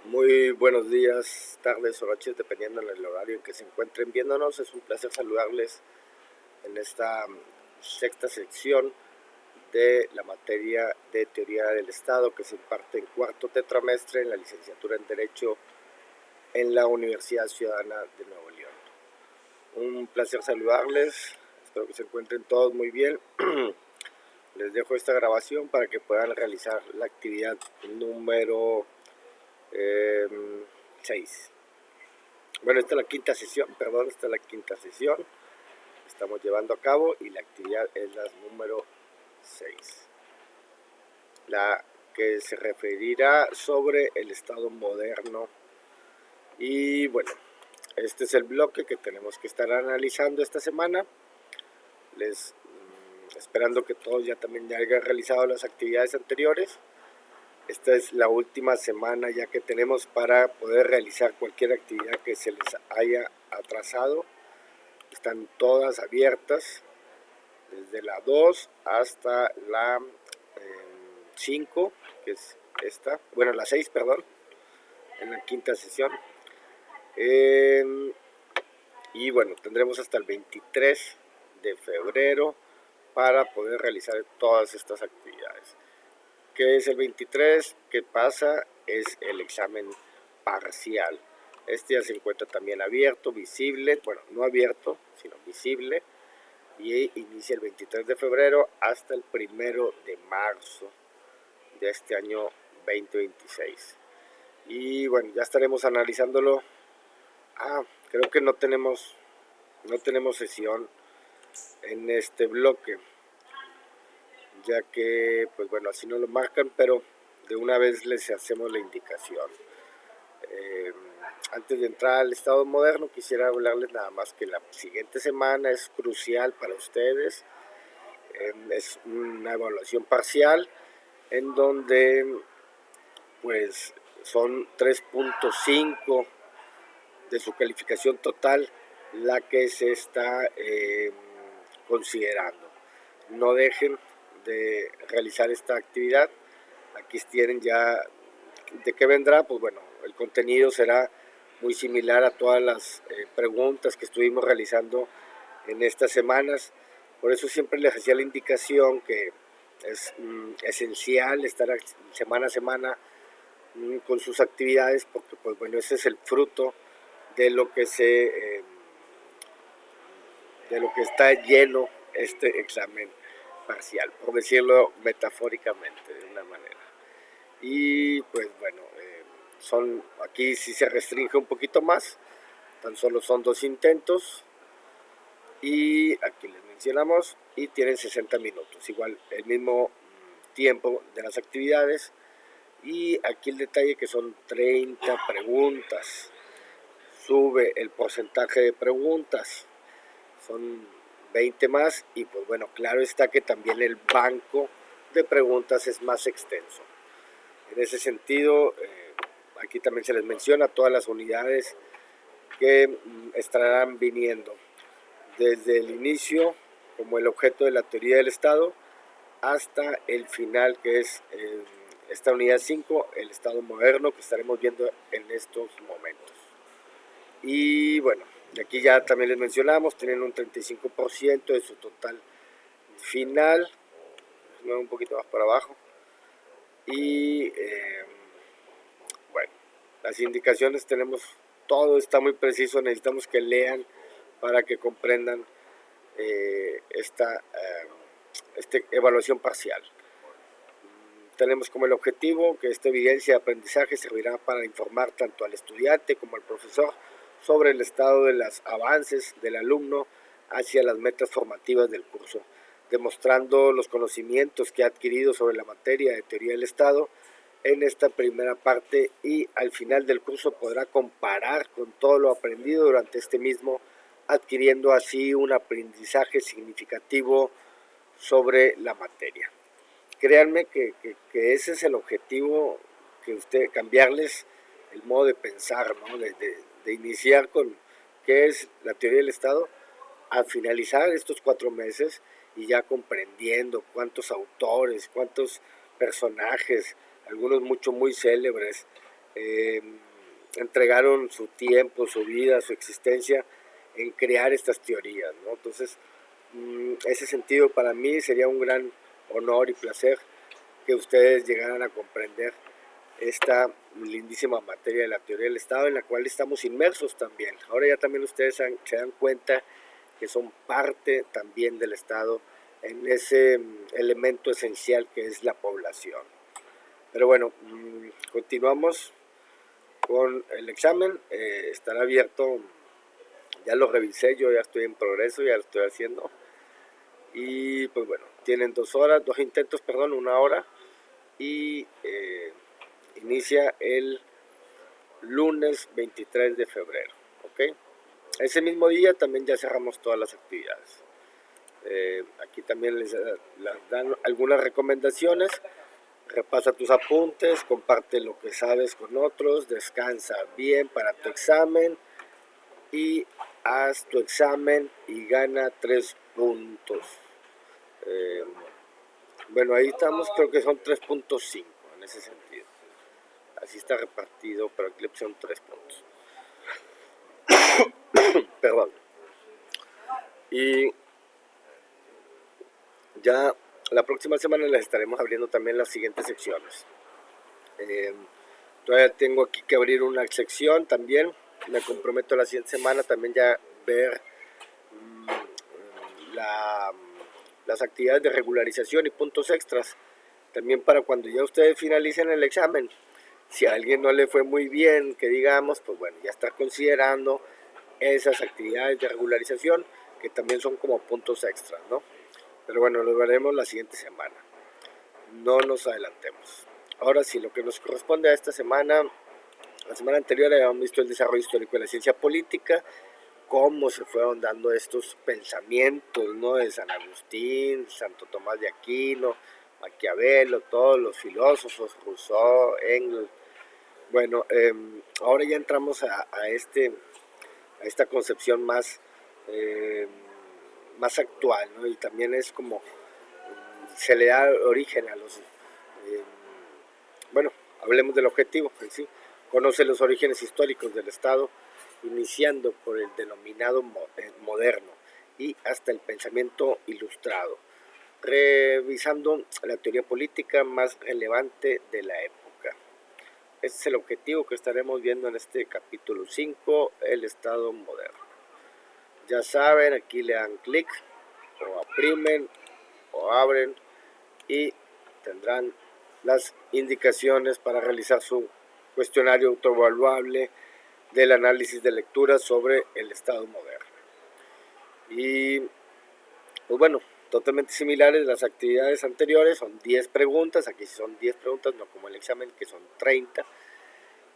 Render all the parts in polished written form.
Muy buenos días, tardes o noches, dependiendo del horario en que se encuentren viéndonos. Es un placer saludarles en esta sexta sección de la materia de Teoría del Estado que se imparte en cuarto tetramestre en la licenciatura en Derecho en la Universidad Ciudadana de Nuevo León. Un placer saludarles, espero que se encuentren todos muy bien. Les dejo esta grabación para que puedan realizar la actividad número 6. Bueno, esta es la quinta sesión, estamos llevando a cabo y la actividad es la número 6, la que se referirá sobre el Estado moderno. Y bueno, este es el bloque que tenemos que estar analizando esta semana. Esperando que todos ya también ya hayan realizado las actividades anteriores. Esta es la última semana ya que tenemos para poder realizar cualquier actividad que se les haya atrasado. Están todas abiertas, desde la 2 hasta la 5, que es esta, bueno, la 6, perdón, en la quinta sesión. Y bueno, tendremos hasta el 23 de febrero para poder realizar todas estas actividades. ¿Qué es el 23? ¿Qué pasa? Es el examen parcial. Este ya se encuentra también abierto, visible, bueno, no abierto, sino visible, y inicia el 23 de febrero hasta el 1 de marzo de este año 2026. Y bueno, ya estaremos analizándolo. Creo que no tenemos sesión en este bloque, ya que, pues bueno, así no lo marcan, pero de una vez les hacemos la indicación. Antes de entrar al Estado moderno, quisiera hablarles nada más que la siguiente semana es crucial para ustedes. Es una evaluación parcial en donde pues son 3.5 de su calificación total la que se está considerando. No dejen de realizar esta actividad. Aquí tienen ya de qué vendrá. Pues bueno, el contenido será muy similar a todas las preguntas que estuvimos realizando en estas semanas. Por eso siempre les hacía la indicación que es esencial estar semana a semana con sus actividades, porque pues bueno, ese es el fruto de lo que de lo que está lleno este examen parcial, por decirlo metafóricamente de una manera. Y pues bueno, aquí sí se restringe un poquito más, tan solo son 2 intentos, y aquí les mencionamos, y tienen 60 minutos, igual el mismo tiempo de las actividades. Y aquí el detalle que son 30 preguntas, sube el porcentaje de preguntas, son 20 más, y pues bueno, claro está que también el banco de preguntas es más extenso. En ese sentido, aquí también se les menciona todas las unidades que estarán viniendo desde el inicio como el objeto de la teoría del Estado hasta el final, que es esta unidad 5, el Estado moderno, que estaremos viendo en estos momentos. Y bueno, aquí ya también les mencionamos, tienen un 35% de su total final, un poquito más para abajo. Y bueno, las indicaciones tenemos, todo está muy preciso, necesitamos que lean para que comprendan esta evaluación parcial. Tenemos como el objetivo que esta evidencia de aprendizaje servirá para informar tanto al estudiante como al profesor sobre el estado de los avances del alumno hacia las metas formativas del curso, demostrando los conocimientos que ha adquirido sobre la materia de teoría del Estado en esta primera parte, y al final del curso podrá comparar con todo lo aprendido durante este mismo, adquiriendo así un aprendizaje significativo sobre la materia. Créanme que ese es el objetivo, que cambiarles el modo de pensar, ¿no? De iniciar con qué es la teoría del Estado, a finalizar estos 4 meses y ya comprendiendo cuántos autores, cuántos personajes, algunos muy célebres, entregaron su tiempo, su vida, su existencia en crear estas teorías, ¿no? Entonces, ese sentido para mí sería un gran honor y placer que ustedes llegaran a comprender esta lindísima materia de la teoría del Estado, en la cual estamos inmersos también. Ahora ya también ustedes se dan cuenta que son parte también del Estado en ese elemento esencial que es la población. Pero bueno, continuamos con el examen. Estará abierto, ya lo revisé, yo ya estoy en progreso, ya lo estoy haciendo. Y pues bueno, tienen 2 intentos, perdón, 1 hora. Y inicia el lunes 23 de febrero, ¿ok? Ese mismo día también ya cerramos todas las actividades. Aquí también les dan algunas recomendaciones. Repasa tus apuntes, comparte lo que sabes con otros, descansa bien para tu examen y haz tu examen y gana 3 puntos. Bueno, ahí estamos, creo que son 3.5 en ese sentido. Así está repartido, pero aquí le pusieron 3 puntos. Perdón. Y ya la próxima semana les estaremos abriendo también las siguientes secciones. Todavía tengo aquí que abrir una sección también. Me comprometo la siguiente semana también ya ver las actividades de regularización y puntos extras. También para cuando ya ustedes finalicen el examen. Si a alguien no le fue muy bien, que digamos, pues bueno, ya estar considerando esas actividades de regularización que también son como puntos extras, ¿no? Pero bueno, lo veremos la siguiente semana. No nos adelantemos. Ahora sí, lo que nos corresponde a esta semana, la semana anterior habíamos visto el desarrollo histórico de la ciencia política, cómo se fueron dando estos pensamientos, ¿no? De San Agustín, Santo Tomás de Aquino, Maquiavelo, todos los filósofos, Rousseau, Engels. Bueno, ahora ya entramos a esta concepción más actual, ¿no? Y también es como se le da origen a los bueno, hablemos del objetivo en sí. Conoce los orígenes históricos del Estado, iniciando por el denominado moderno y hasta el pensamiento ilustrado, revisando la teoría política más relevante de la época. Este es el objetivo que estaremos viendo en este capítulo 5, el Estado moderno. Ya saben, aquí le dan clic, o oprimen, o abren, y tendrán las indicaciones para realizar su cuestionario autoevaluable del análisis de lectura sobre el Estado moderno. Y pues bueno, totalmente similares las actividades anteriores, son 10 preguntas, aquí son 10 preguntas, no como el examen que son 30,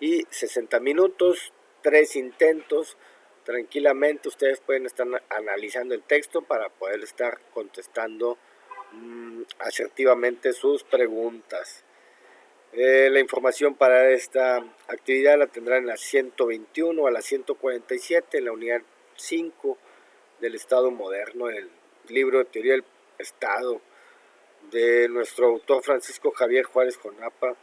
y 60 minutos, 3 intentos. Tranquilamente ustedes pueden estar analizando el texto para poder estar contestando asertivamente sus preguntas. La información para esta actividad la tendrán en la 121 a la 147 en la unidad 5 del Estado moderno, el libro de teoría del Estado de nuestro autor Francisco Javier Juárez Jonapa,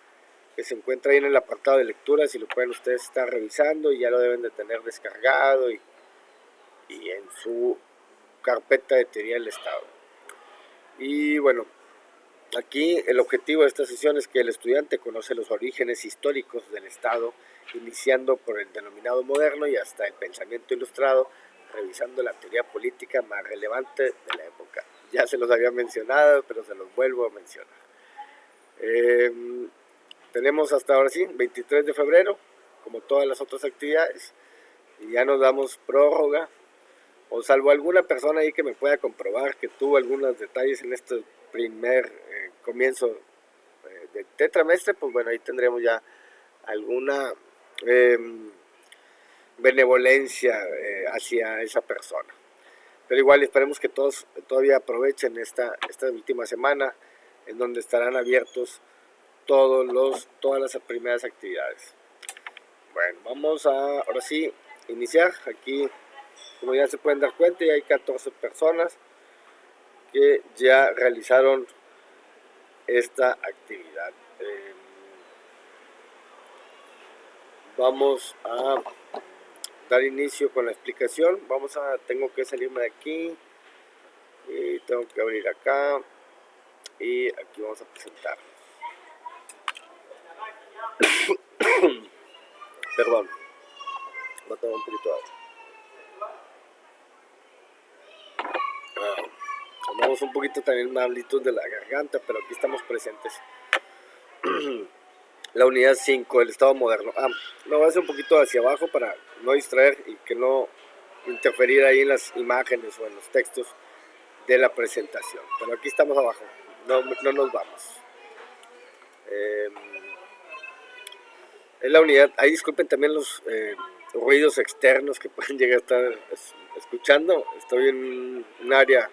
que se encuentra ahí en el apartado de lecturas y lo pueden ustedes estar revisando y ya lo deben de tener descargado y en su carpeta de teoría del Estado. Y bueno, aquí el objetivo de esta sesión es que el estudiante conoce los orígenes históricos del Estado, iniciando por el denominado moderno y hasta el pensamiento ilustrado, revisando la teoría política más relevante de la época. Ya se los había mencionado, pero se los vuelvo a mencionar. Tenemos hasta ahora sí, 23 de febrero, como todas las otras actividades, y ya nos damos prórroga, o salvo alguna persona ahí que me pueda comprobar que tuvo algunos detalles en este primer comienzo del tetramestre, pues bueno, ahí tendremos ya alguna benevolencia hacia esa persona. Pero igual esperemos que todos todavía aprovechen esta última semana en donde estarán abiertos todas las primeras actividades. Bueno, vamos a ahora sí iniciar. Aquí, como ya se pueden dar cuenta, ya hay 14 personas que ya realizaron esta actividad. Vamos a dar inicio con la explicación. Tengo que salirme de aquí y tengo que abrir acá y aquí vamos a presentar. Perdón, voy a tomar un poquito de agua. Andamos un poquito también malitos de la garganta, pero aquí estamos presentes. La unidad 5, el Estado moderno. Lo voy a hacer un poquito hacia abajo para no distraer y que no interferir ahí en las imágenes o en los textos de la presentación. Pero aquí estamos abajo, no nos vamos. Es la unidad. Ahí disculpen también los ruidos externos que pueden llegar a estar escuchando. Estoy en un área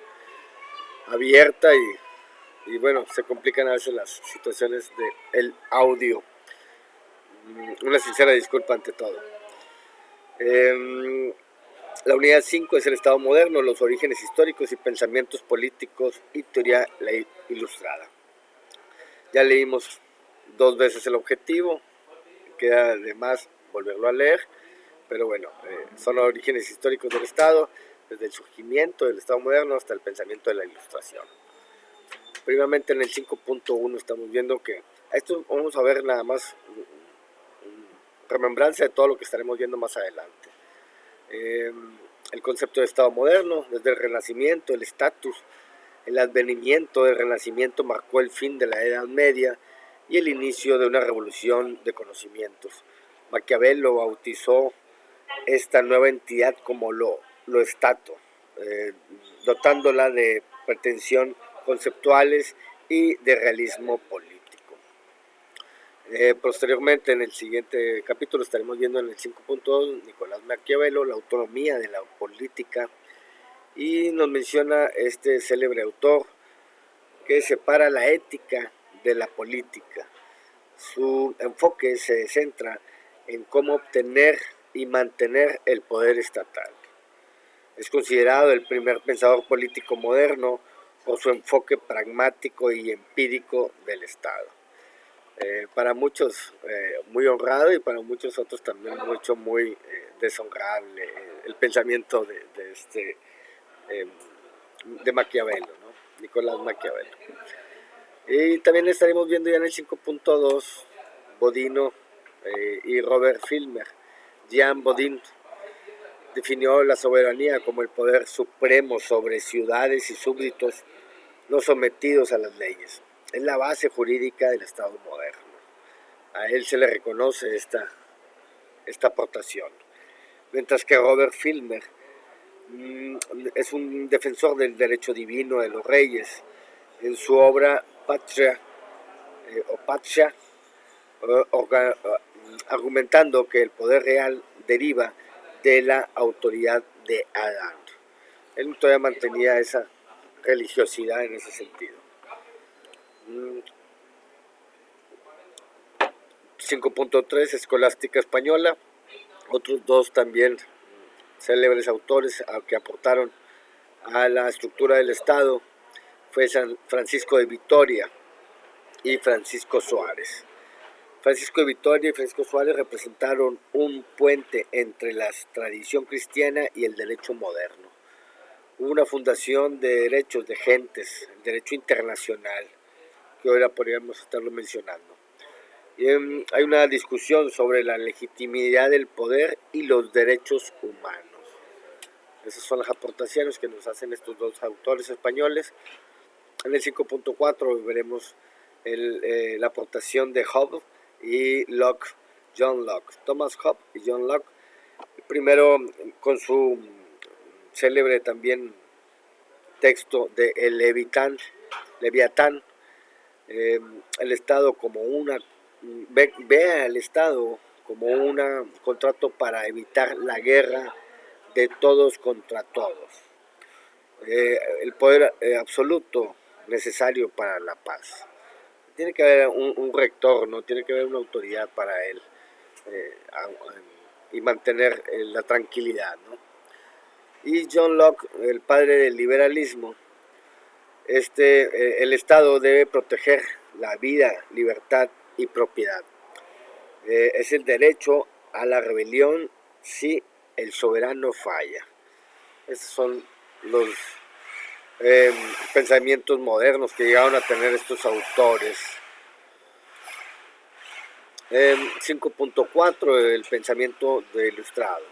abierta y bueno, se complican a veces las situaciones del audio. Una sincera disculpa ante todo. La unidad 5 es el Estado moderno, los orígenes históricos y pensamientos políticos y teoría ilustrada. Ya leímos 2 veces el objetivo, queda además volverlo a leer, pero bueno, son los orígenes históricos del Estado, desde el surgimiento del Estado moderno hasta el pensamiento de la Ilustración. Primeramente en el 5.1 estamos viendo que esto vamos a ver nada más remembranza de todo lo que estaremos viendo más adelante. El concepto de Estado moderno, desde el Renacimiento, el estatus, el advenimiento del Renacimiento marcó el fin de la Edad Media y el inicio de una revolución de conocimientos. Maquiavelo bautizó esta nueva entidad como lo Stato, dotándola de pretensión conceptuales y de realismo político. Posteriormente, en el siguiente capítulo, estaremos viendo en el 5.2 Nicolás Maquiavelo, la autonomía de la política, y nos menciona este célebre autor que separa la ética de la política. Su enfoque se centra en cómo obtener y mantener el poder estatal. Es considerado el primer pensador político moderno por su enfoque pragmático y empírico del Estado. Para muchos muy honrado y para muchos otros también muy deshonrable el pensamiento de Maquiavelo, ¿no? Nicolás Maquiavelo. Y también estaremos viendo ya en el 5.2 Bodino y Robert Filmer. Jean Bodin definió la soberanía como el poder supremo sobre ciudades y súbditos no sometidos a las leyes. Es la base jurídica del Estado moderno. A él se le reconoce esta aportación. Mientras que Robert Filmer es un defensor del derecho divino de los reyes. En su obra Patria, argumentando que el poder real deriva de la autoridad de Adán. Él todavía mantenía esa religiosidad en ese sentido. 5.3 Escolástica Española, otros 2 también célebres autores que aportaron a la estructura del Estado fue San Francisco de Vitoria y Francisco Suárez. Francisco de Vitoria y Francisco Suárez representaron un puente entre la tradición cristiana y el derecho moderno. Hubo una fundación de derechos de gentes, el derecho internacional, que ahora podríamos estarlo mencionando. Y hay una discusión sobre la legitimidad del poder y los derechos humanos. Esas son las aportaciones que nos hacen estos 2 autores españoles. En el 5.4 veremos la aportación de Hobbes y Locke, John Locke. Thomas Hobbes y John Locke, primero con su célebre también texto de El Leviatán, el Estado como ve al Estado como un contrato para evitar la guerra de todos contra todos, el poder absoluto necesario para la paz. Tiene que haber un rector, ¿no? Tiene que haber una autoridad para él y mantener la tranquilidad, ¿no? Y John Locke, el padre del liberalismo, el Estado debe proteger la vida, libertad y propiedad. Es el derecho a la rebelión si el soberano falla. Esos son los pensamientos modernos que llegaron a tener estos autores. 5.4, el pensamiento de Ilustrado.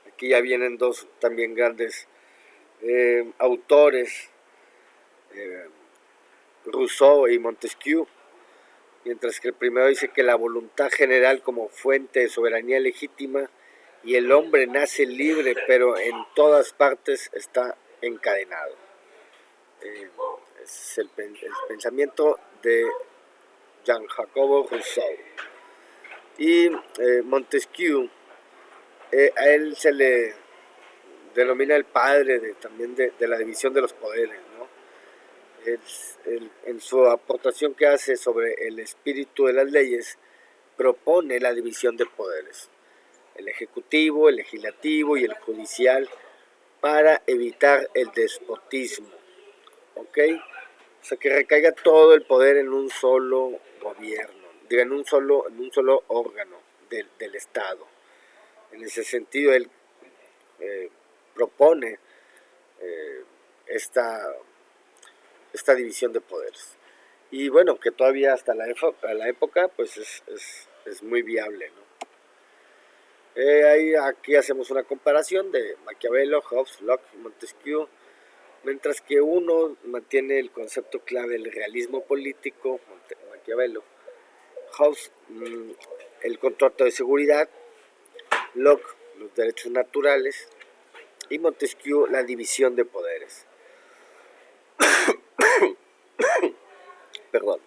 Aquí ya vienen dos también grandes autores, Rousseau y Montesquieu, mientras que el primero dice que la voluntad general como fuente de soberanía legítima y el hombre nace libre, pero en todas partes está encadenado. Es el pensamiento de Jean-Jacques Rousseau. Y Montesquieu, a él se le denomina el padre también de la división de los poderes, ¿no? En su aportación que hace sobre el espíritu de las leyes, propone la división de poderes, el ejecutivo, el legislativo y el judicial, para evitar el despotismo, ¿ok? O sea, que recaiga todo el poder en un solo gobierno, en un solo órgano del Estado. En ese sentido, él propone esta división de poderes. Y bueno, que todavía hasta la época pues es muy viable, ¿no? Aquí hacemos una comparación de Maquiavelo, Hobbes, Locke y Montesquieu. Mientras que uno mantiene el concepto clave del realismo político, Maquiavelo, Hobbes el contrato de seguridad, Locke los derechos naturales y Montesquieu la división de poderes. Perdón.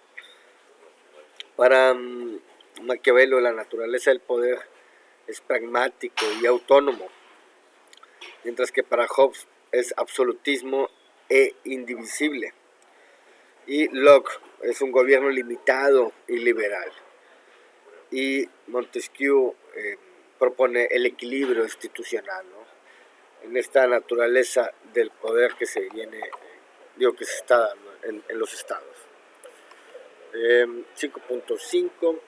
Para Maquiavelo la naturaleza del poder es pragmático y autónomo, mientras que para Hobbes es absolutismo e indivisible. Y Locke es un gobierno limitado y liberal. Y Montesquieu propone el equilibrio institucional, ¿no? En esta naturaleza del poder que se está dando en los estados. 5.5.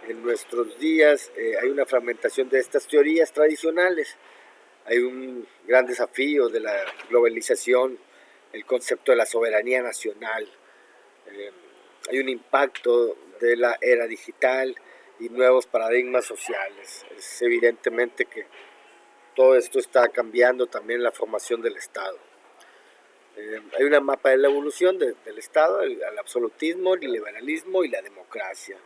En nuestros días hay una fragmentación de estas teorías tradicionales. Hay un gran desafío de la globalización, el concepto de la soberanía nacional. Hay un impacto de la era digital y nuevos paradigmas sociales. Es evidentemente que todo esto está cambiando también la formación del Estado. Hay una mapa de la evolución del Estado, el absolutismo, el liberalismo y la democracia.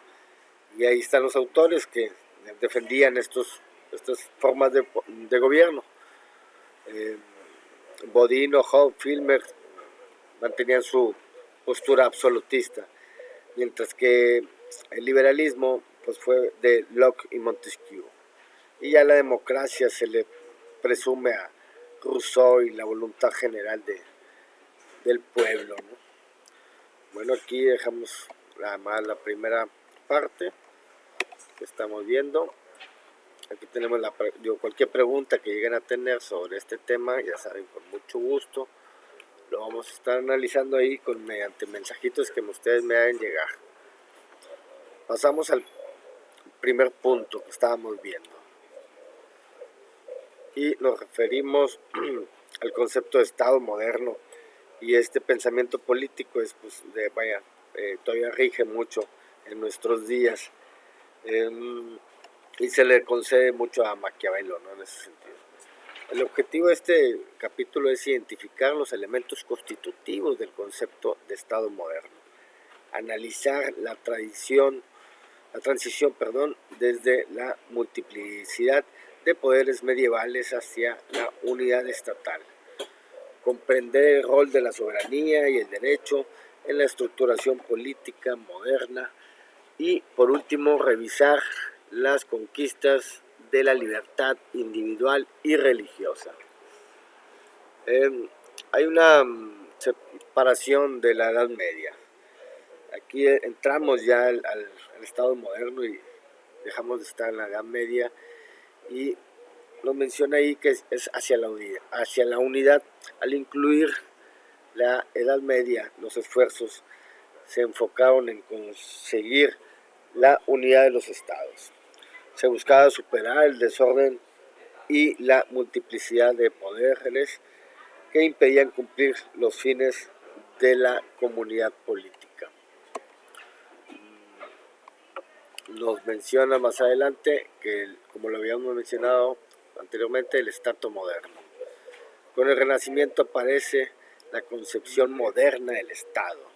Y ahí están los autores que defendían estas formas de gobierno. Bodino, Hobbes, Filmer mantenían su postura absolutista, mientras que el liberalismo pues, fue de Locke y Montesquieu. Y ya la democracia se le presume a Rousseau y la voluntad general del pueblo, ¿no? Bueno, aquí dejamos la primera parte que estamos viendo. Aquí tenemos cualquier pregunta que lleguen a tener sobre este tema, ya saben, con mucho gusto lo vamos a estar analizando ahí mediante mensajitos que ustedes me hagan llegar. Pasamos al primer punto que estábamos viendo y nos referimos al concepto de Estado moderno, y este pensamiento político es pues todavía rige mucho en nuestros días, y se le concede mucho a Maquiavelo, ¿no? En ese sentido. El objetivo de este capítulo es identificar los elementos constitutivos del concepto de Estado moderno, analizar la transición desde la multiplicidad de poderes medievales hacia la unidad estatal, comprender el rol de la soberanía y el derecho en la estructuración política moderna y, por último, revisar las conquistas de la libertad individual y religiosa. Hay una separación de la Edad Media. Aquí entramos ya al Estado moderno y dejamos de estar en la Edad Media, y nos menciona ahí que es hacia la unidad. Al incluir la Edad Media, los esfuerzos se enfocaron en conseguir la unidad de los estados. Se buscaba superar el desorden y la multiplicidad de poderes que impedían cumplir los fines de la comunidad política. Nos menciona más adelante que, como lo habíamos mencionado anteriormente, el Estado moderno. Con el Renacimiento aparece la concepción moderna del Estado.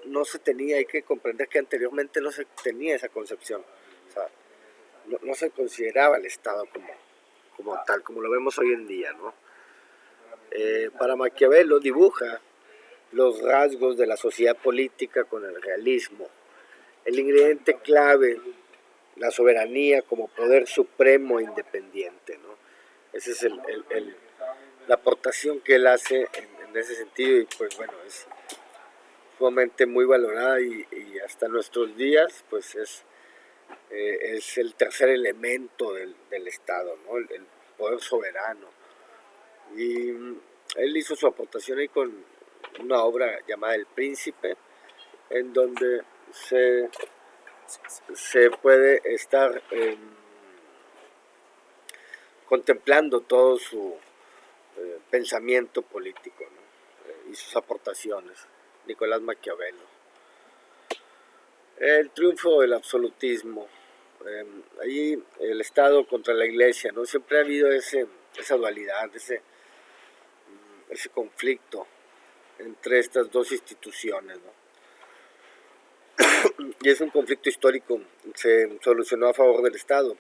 No se tenía, hay que comprender que anteriormente no se tenía esa concepción. O sea, no se consideraba el Estado como tal, como lo vemos hoy en día, ¿no? Para Maquiavelo dibuja los rasgos de la sociedad política con el realismo. El ingrediente clave, la soberanía como poder supremo e independiente, ¿no? Esa es la aportación que él hace en ese sentido, y pues bueno, es sumamente muy valorada, y hasta nuestros días pues es el tercer elemento del Estado, ¿no? El poder soberano. Y él hizo su aportación ahí con una obra llamada El Príncipe, en donde se puede estar contemplando todo su pensamiento político, ¿no? Y sus aportaciones. Nicolás Maquiavelo. El triunfo del absolutismo. Allí el Estado contra la Iglesia, ¿no? Siempre ha habido esa dualidad, ese conflicto entre estas dos instituciones, ¿no? Y es un conflicto histórico, se solucionó a favor del Estado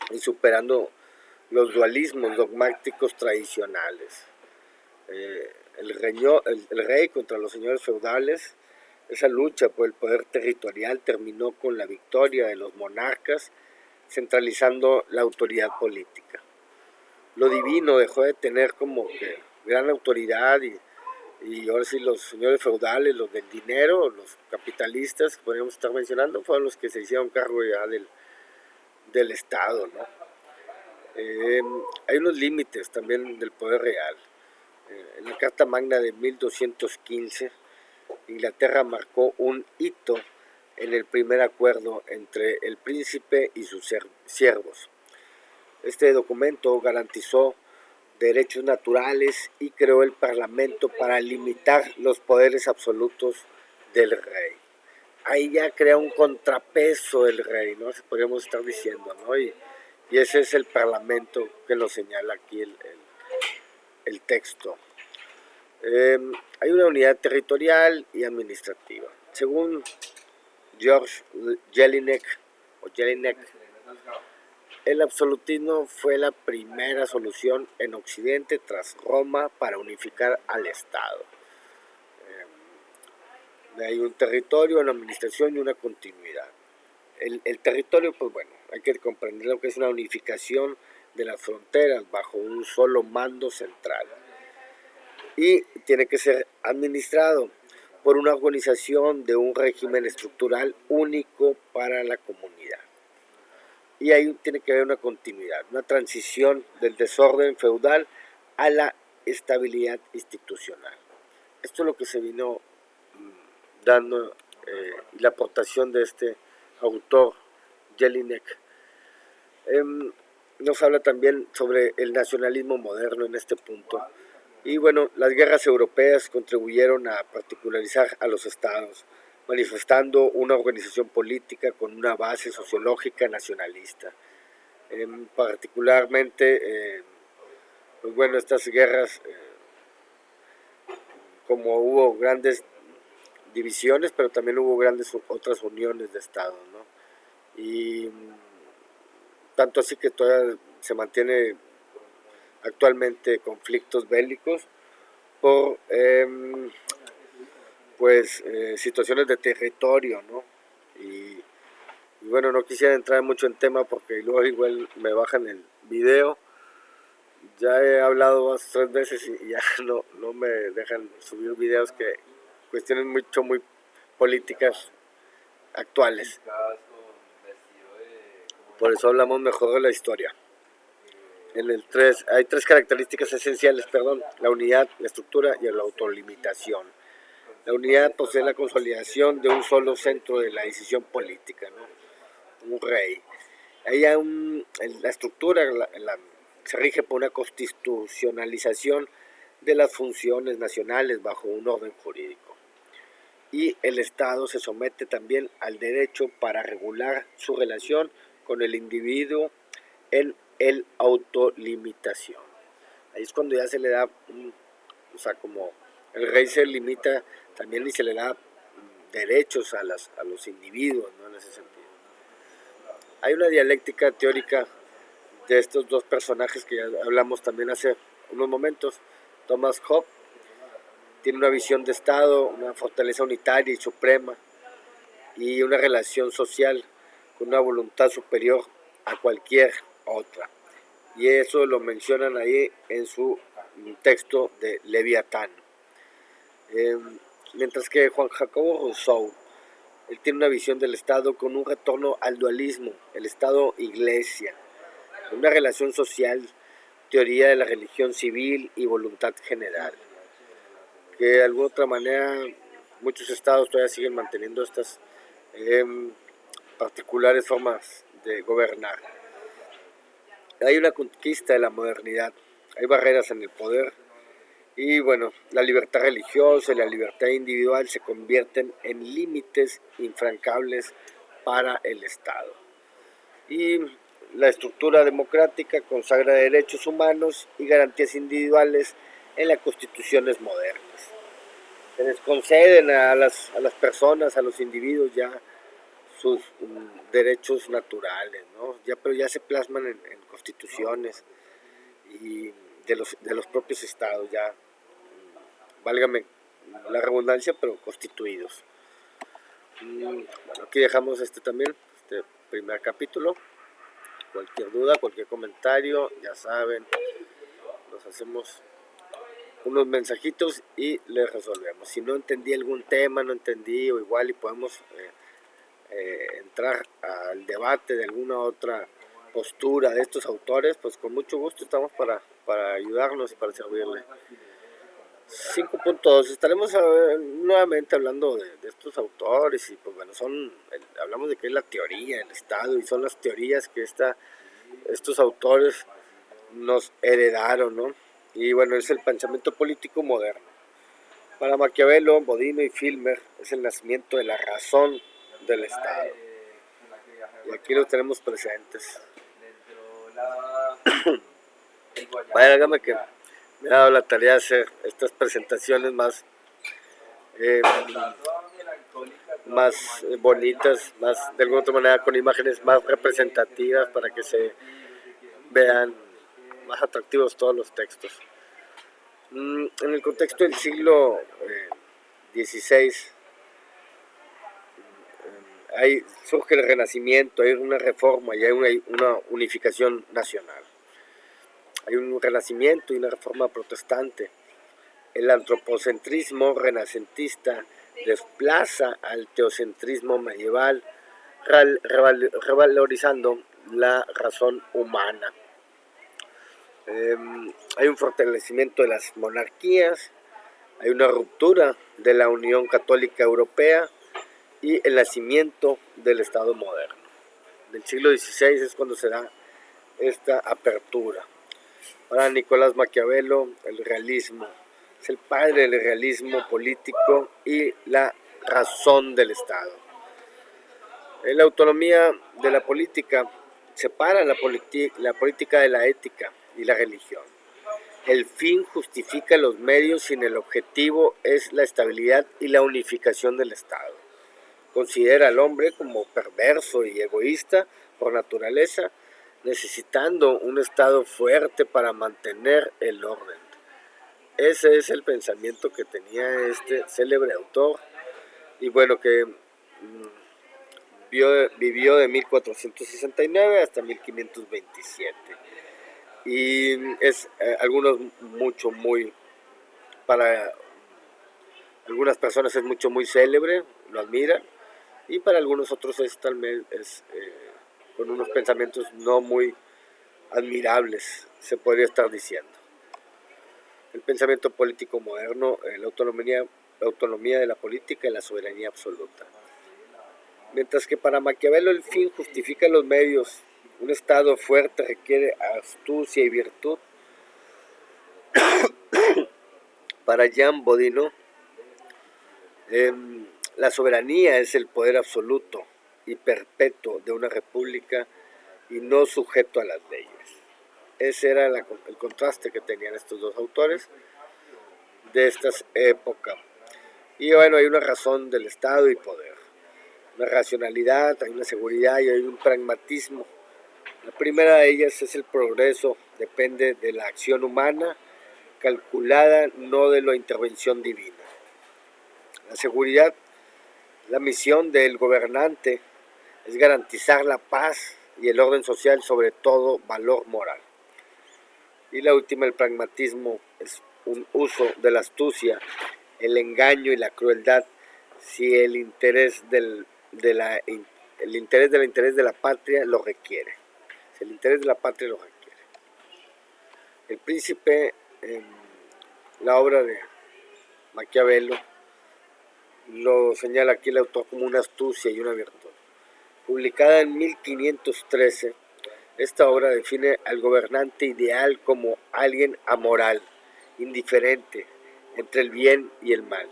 y superando los dualismos dogmáticos tradicionales. El rey contra los señores feudales, esa lucha por el poder territorial terminó con la victoria de los monarcas, centralizando la autoridad política. Lo divino dejó de tener como que gran autoridad, y ahora sí los señores feudales, los del dinero, los capitalistas que podríamos estar mencionando, fueron los que se hicieron cargo ya del Estado, ¿no? Hay unos límites también del poder real. En la Carta Magna de 1215, Inglaterra marcó un hito en el primer acuerdo entre el príncipe y sus siervos. Este documento garantizó derechos naturales y creó el Parlamento para limitar los poderes absolutos del rey. Ahí ya crea un contrapeso del rey, ¿no? Se podríamos estar diciendo, ¿no? Y ese es el Parlamento que lo señala aquí el texto. Hay una unidad territorial y administrativa. Según George Jelinek, el absolutismo fue la primera solución en Occidente tras Roma para unificar al Estado. Hay un territorio, una administración y una continuidad. El territorio, pues bueno, hay que comprender lo que es una unificación de las fronteras bajo un solo mando central. Y tiene que ser administrado por una organización de un régimen estructural único para la comunidad. Y ahí tiene que haber una continuidad, una transición del desorden feudal a la estabilidad institucional. Esto es lo que se vino dando, la aportación de este autor, Jelinek. Nos habla también sobre el nacionalismo moderno en este punto. Y bueno, las guerras europeas contribuyeron a particularizar a los estados, manifestando una organización política con una base sociológica nacionalista. Particularmente, pues bueno, estas guerras, como hubo grandes divisiones, pero también hubo grandes otras uniones de estados, ¿no? Y tanto así que todavía se mantiene actualmente conflictos bélicos por situaciones de territorio, ¿no? Y bueno, no quisiera entrar mucho en tema porque luego igual me bajan el video. Ya he hablado 3 veces y ya no me dejan subir videos, que cuestiones muy políticas actuales. Por eso hablamos mejor de la historia. Hay 3 características esenciales, la unidad, la estructura y la autolimitación. La unidad posee la consolidación de un solo centro de la decisión política, ¿no? Un rey. La estructura se rige por una constitucionalización de las funciones nacionales bajo un orden jurídico. Y el Estado se somete también al derecho para regular su relación con el individuo en el autolimitación. Ahí es cuando ya se le da, como el rey se limita también y se le da derechos a los individuos, ¿no? En ese sentido. Hay una dialéctica teórica de estos dos personajes que ya hablamos también hace unos momentos. Thomas Hobbes tiene una visión de Estado, una fortaleza unitaria y suprema y una relación social con una voluntad superior a cualquier otra. Y eso lo mencionan ahí en su texto de Leviatán. Mientras que Juan Jacobo Rousseau, él tiene una visión del Estado con un retorno al dualismo, el Estado-Iglesia, una relación social, teoría de la religión civil y voluntad general. Que de alguna otra manera muchos estados todavía siguen manteniendo estas particulares formas de gobernar. Hay una conquista de la modernidad, hay barreras en el poder y bueno, la libertad religiosa y la libertad individual se convierten en límites infrancables para el Estado. Y la estructura democrática consagra derechos humanos y garantías individuales en las constituciones modernas. Se les conceden a las personas, a los individuos ya sus derechos naturales, ¿no? Pero ya se plasman en constituciones y de los propios estados, ya, válgame la redundancia, pero constituidos. Bueno, aquí dejamos también, este primer capítulo. Cualquier duda, cualquier comentario, ya saben, nos hacemos unos mensajitos y les resolvemos. Si no entendí algún tema, no entendí, o igual y podemos entrar al debate de alguna otra postura de estos autores, pues con mucho gusto estamos para ayudarnos y para servirle. 5.2, estaremos nuevamente hablando de estos autores y pues bueno, hablamos de que es la teoría del Estado y son las teorías que estos autores nos heredaron, ¿no? Y bueno, es el pensamiento político moderno. Para Maquiavelo, Bodino y Filmer es el nacimiento de la razón del Estado. Y aquí los tenemos presentes. Válgame que me ha dado la tarea de hacer estas presentaciones más bonitas, más de alguna otra manera con imágenes más representativas para que se vean más atractivos todos los textos. En el contexto del siglo XVI surge el Renacimiento, hay una reforma y hay una unificación nacional. Hay un renacimiento y una reforma protestante. El antropocentrismo renacentista desplaza al teocentrismo medieval, revalorizando la razón humana. Hay un fortalecimiento de las monarquías, hay una ruptura de la Unión Católica Europea y el nacimiento del Estado moderno. Del siglo XVI es cuando se da esta apertura. Para Nicolás Maquiavelo, el realismo es el padre del realismo político y la razón del Estado. La autonomía de la política separa la política de la ética y la religión. El fin justifica los medios sin el objetivo es la estabilidad y la unificación del Estado. Considera al hombre como perverso y egoísta por naturaleza, necesitando un Estado fuerte para mantener el orden. Ese es el pensamiento que tenía este célebre autor y bueno, que vivió de 1469 hasta 1527 y es para algunas personas es muy célebre, lo admiran, y para algunos otros es con unos pensamientos no muy admirables, se podría estar diciendo. El pensamiento político moderno, la autonomía de la política y la soberanía absoluta. Mientras que para Maquiavelo el fin justifica los medios Un Estado fuerte requiere astucia y virtud. Para Jean Bodino, la soberanía es el poder absoluto y perpetuo de una república y no sujeto a las leyes. Ese era el contraste que tenían estos dos autores de esta época. Y bueno, hay una razón del Estado y poder, una racionalidad, hay una seguridad y hay un pragmatismo. La primera de ellas es el progreso, depende de la acción humana calculada, no de la intervención divina. La seguridad, la misión del gobernante es garantizar la paz y el orden social sobre todo valor moral. Y la última, el pragmatismo, es un uso de la astucia, el engaño y la crueldad si el interés del interés de la patria lo requiere. Si el interés de la patria lo requiere. El Príncipe, en la obra de Maquiavelo, lo señala aquí el autor como una astucia y una virtud. Publicada en 1513, esta obra define al gobernante ideal como alguien amoral, indiferente, entre el bien y el mal.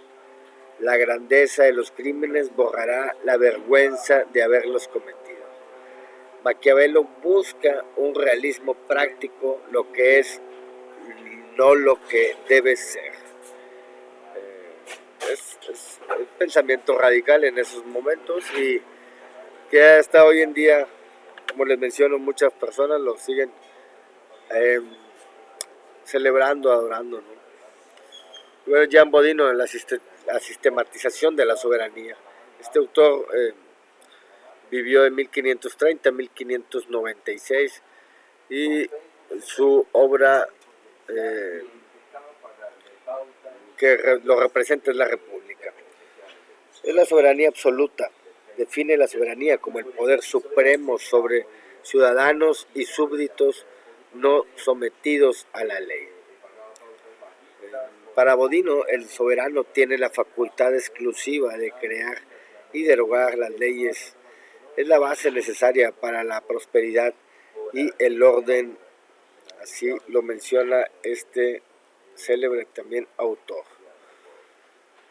La grandeza de los crímenes borrará la vergüenza de haberlos cometido. Maquiavelo busca un realismo práctico, lo que es, no lo que debe ser. Es un pensamiento radical en esos momentos y que hasta hoy en día, como les menciono, muchas personas lo siguen celebrando, adorando, ¿no? Luego Jean Bodino en la sistematización de la soberanía. Este autor vivió de 1530 a 1596 y su obra que lo representa es la República. Es la soberanía absoluta. Define la soberanía como el poder supremo sobre ciudadanos y súbditos no sometidos a la ley. Para Bodino, el soberano tiene la facultad exclusiva de crear y derogar las leyes. Es la base necesaria para la prosperidad y el orden, así lo menciona este célebre también autor.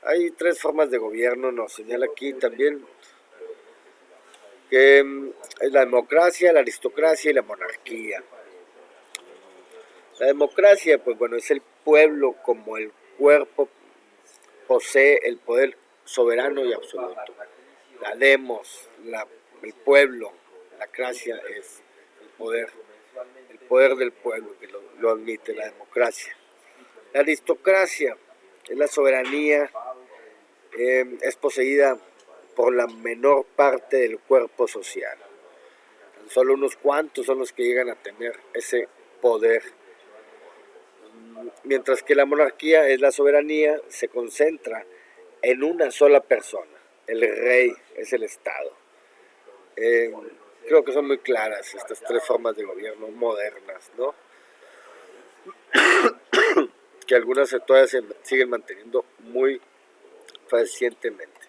Hay tres formas de gobierno, nos señala aquí también, que es la democracia, la aristocracia y la monarquía. La democracia, pues bueno, es el pueblo como el cuerpo posee el poder soberano y absoluto. La demos, el pueblo, la cracia es el poder del pueblo que lo admite, la democracia. La aristocracia es la soberanía, es poseída por la menor parte del cuerpo social. Solo unos cuantos son los que llegan a tener ese poder. Mientras que la monarquía es la soberanía, se concentra en una sola persona. El rey es el Estado. Creo que son muy claras estas tres formas de gobierno modernas, ¿no? Que algunas todavía se siguen manteniendo muy recientemente.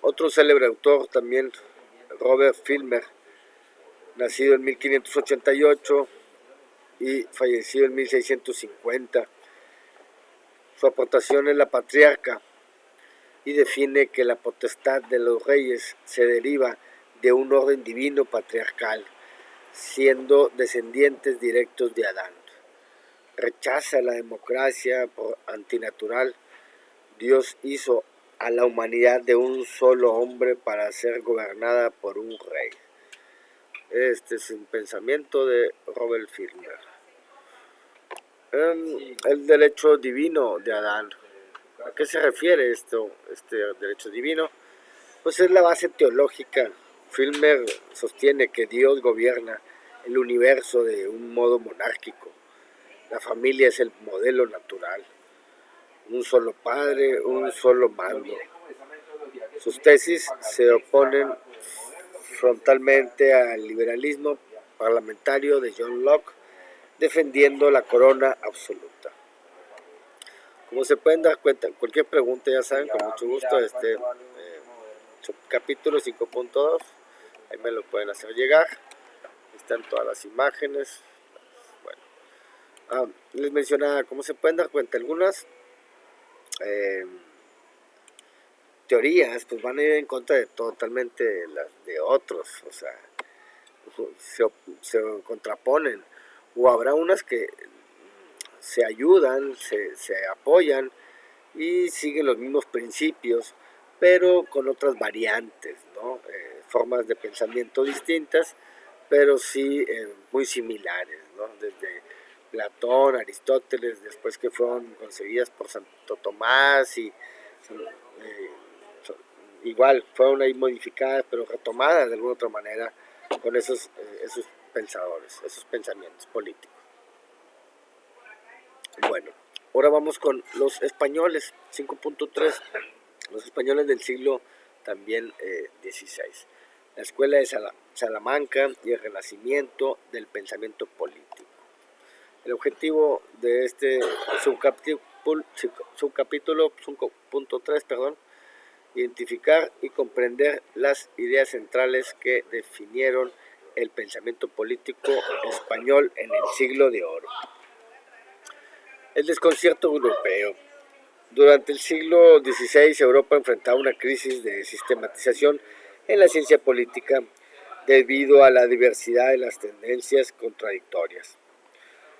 Otro célebre autor también, Robert Filmer, nacido en 1588 y fallecido en 1650. Su aportación es La Patriarca y define que la potestad de los reyes se deriva de un orden divino patriarcal, siendo descendientes directos de Adán. Rechaza la democracia por antinatural. Dios hizo a la humanidad de un solo hombre para ser gobernada por un rey. Este es un pensamiento de Robert Filmer. El derecho divino de Adán. ¿A qué se refiere este derecho divino? Pues es la base teológica. Filmer sostiene que Dios gobierna el universo de un modo monárquico. La familia es el modelo natural. Un solo padre, un solo mando. Sus tesis se oponen frontalmente al liberalismo parlamentario de John Locke, defendiendo la corona absoluta. Como se pueden dar cuenta, cualquier pregunta ya saben, con mucho gusto, capítulo 5.2, ahí me lo pueden hacer llegar. Están todas las imágenes. Bueno, les mencionaba, como se pueden dar cuenta, algunas teorías pues van a ir en contra de totalmente las de otros, o sea, se contraponen, o habrá unas que se ayudan, se apoyan y siguen los mismos principios, pero con otras variantes, ¿no? Formas de pensamiento distintas, pero sí muy similares, ¿no? Desde Platón, Aristóteles, después que fueron concebidas por Santo Tomás y igual fueron ahí modificadas, pero retomadas de alguna otra manera con esos pensadores, esos pensamientos políticos. Bueno, ahora vamos con los españoles, 5.3, los españoles del siglo también XVI. La escuela de Salamanca y el renacimiento del pensamiento político. El objetivo de este subcapítulo 5.3, identificar y comprender las ideas centrales que definieron el pensamiento político español en el siglo de oro. El desconcierto europeo. Durante el siglo XVI, Europa enfrentaba una crisis de sistematización en la ciencia política debido a la diversidad de las tendencias contradictorias.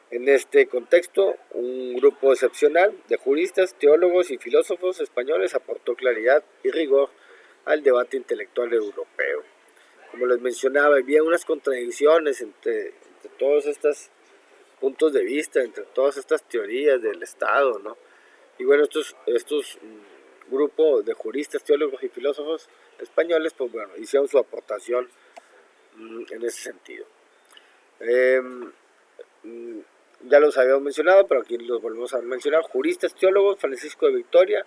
En este contexto, un grupo excepcional de juristas, teólogos y filósofos españoles aportó claridad y rigor al debate intelectual europeo. Como les mencionaba, había unas contradicciones entre todos estos puntos de vista, entre todas estas teorías del Estado, ¿no? Y bueno, estos grupos de juristas, teólogos y filósofos españoles, pues bueno, hicieron su aportación en ese sentido. Ya los habíamos mencionado, pero aquí los volvemos a mencionar. Juristas, teólogos, Francisco de Vitoria,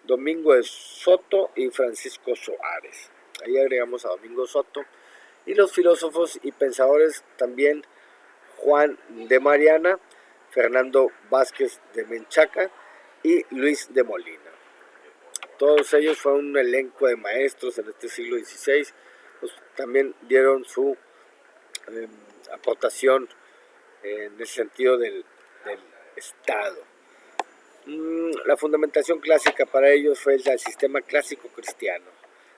Domingo de Soto y Francisco Soares. Ahí agregamos a Domingo Soto. Y los filósofos y pensadores también, Juan de Mariana, Fernando Vázquez de Menchaca y Luis de Molina. Todos ellos fueron un elenco de maestros en este siglo XVI, pues también dieron su aportación en el sentido del Estado. La fundamentación clásica para ellos fue el sistema clásico cristiano.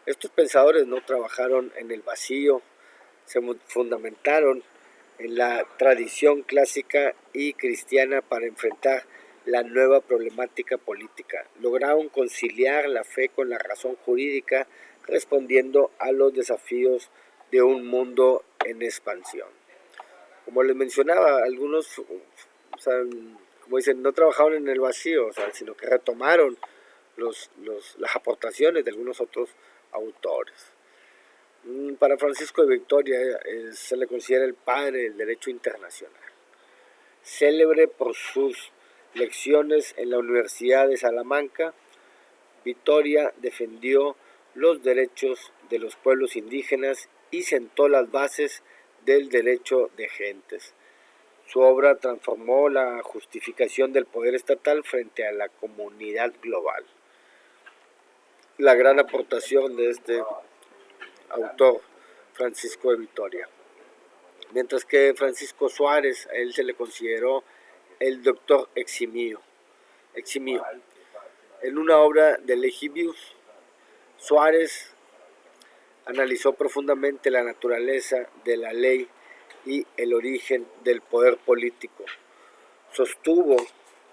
Estos pensadores no trabajaron en el vacío, se fundamentaron en la tradición clásica y cristiana para enfrentar la nueva problemática política. Lograron conciliar la fe con la razón jurídica, respondiendo a los desafíos de un mundo en expansión. Como les mencionaba, algunos, o sea, como dicen, no trabajaron en el vacío, o sea, sino que retomaron las aportaciones de algunos otros autores. Para Francisco de Vitoria se le considera el padre del derecho internacional. Célebre por sus lecciones en la Universidad de Salamanca, Vitoria defendió los derechos de los pueblos indígenas y sentó las bases del derecho de gentes. Su obra transformó la justificación del poder estatal frente a la comunidad global. La gran aportación de este autor, Francisco de Vitoria. Mientras que Francisco Suárez, a él se le consideró el doctor eximio. En una obra de Legibius, Suárez analizó profundamente la naturaleza de la ley y el origen del poder político. Sostuvo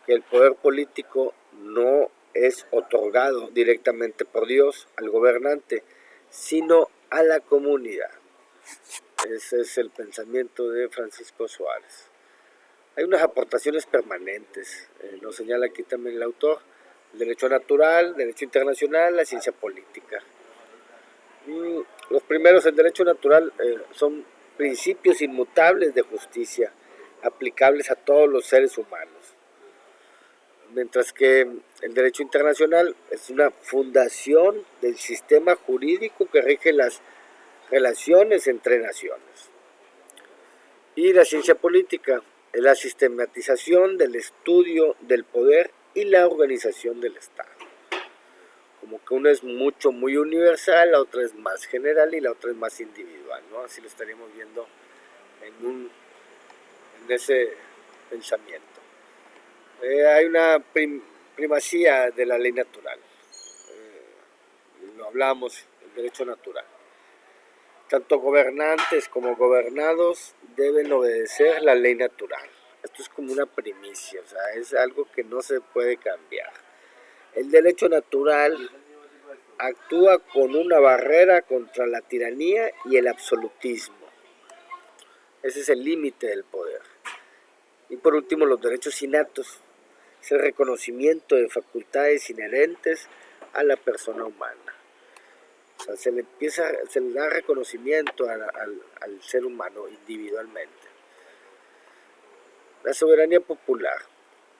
que el poder político no es otorgado directamente por Dios al gobernante, sino a la comunidad. Ese es el pensamiento de Francisco Suárez. Hay unas aportaciones permanentes, lo señala aquí también el autor: el derecho natural, derecho internacional, la ciencia política. Los primeros, el derecho natural, son principios inmutables de justicia, aplicables a todos los seres humanos. Mientras que el derecho internacional es una fundación del sistema jurídico que rige las relaciones entre naciones. Y la ciencia política es la sistematización del estudio del poder y la organización del Estado. como que una es muy universal, la otra es más general y la otra es más individual, ¿no? Así lo estaríamos viendo en ese pensamiento. Hay una primacía de la ley natural, lo hablamos, el derecho natural. Tanto gobernantes como gobernados deben obedecer la ley natural. Esto es como una primicia, o sea, es algo que no se puede cambiar. El derecho natural actúa con una barrera contra la tiranía y el absolutismo. Ese es el límite del poder. Y por último, los derechos innatos. Es el reconocimiento de facultades inherentes a la persona humana. O sea, se le da reconocimiento al ser humano individualmente. La soberanía popular.